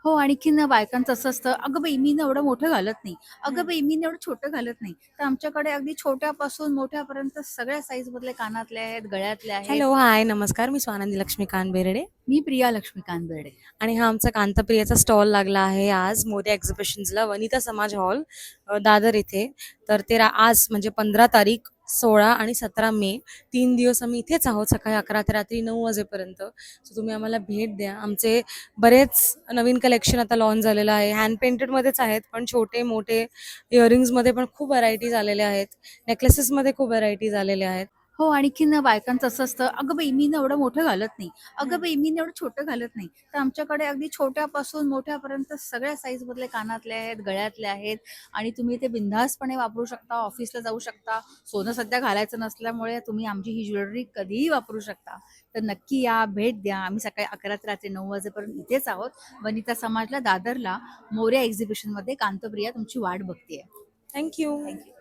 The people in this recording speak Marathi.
हो, आणखीन बायकांचं असं असतं, "अगं बाई, मी ना एवढं मोठं घालत नाही. अगं हं. बाई, मी ना एवढं छोटं घालत नाही." तर आमच्याकडे अगदी छोट्यापासून मोठ्यापर्यंत सगळ्या साईजमधले कानातले आहेत, गळ्यातले आहेत. हॅलो, हाय, नमस्कार. मी स्वानंदी लक्ष्मीकांत बेर्डे मी प्रिया लक्ष्मीकांत बेर्डे. आणि हा आमचा कांताप्रियाचा स्टॉल लागला आहे आज मोरया एक्झिबिशन्सला वनिता समाज हॉल दादर इथे. तर ते आज म्हणजे 15 तारीख, 16 आणि 17 मे 3 दिवस आम्ही इथेच आहोत सकाळी 11 ते रात्री 9 वाजेपर्यंत. सो तुम्ही आम्हाला भेट द्या. आमचे बरेच नवीन कलेक्शन आता लॉन्च झालेलं आहे. हँड पेंटेडमध्येच आहेत, पण छोटे मोठे इयरिंग्समध्ये पण खूप व्हरायटीज आलेल्या आहेत. नेकलेसेसमध्ये खूप व्हरायटीज आलेल्या आहेत. हो, आणखीन बायकांचं असं असतं, "अगं बाई, मी ना एवढं मोठं घालत नाही. अगं हं. बाई, मी ना एवढं छोटं घालत नाही." तर आमच्याकडे अगदी छोट्यापासून मोठ्यापर्यंत सगळ्या साईजमधले कानातले आहेत, गळ्यातले आहेत आणि तुम्ही ते बिनधास्तपणे वापरू शकता. ऑफिसला जाऊ शकता. सोनं सध्या घालायचं नसल्यामुळे तुम्ही आमची ही ज्वेलरी कधीही वापरू शकता. तर नक्की या, भेट द्या. आम्ही सकाळी 11 ते रात्री 9 वाजेपर्यंत इथेच आहोत. वनिता समाजला दादरला मोरया एक्झिबिशनमध्ये कांतप्रिया तुमची वाट बघतेय. Thank you. थँक्यू.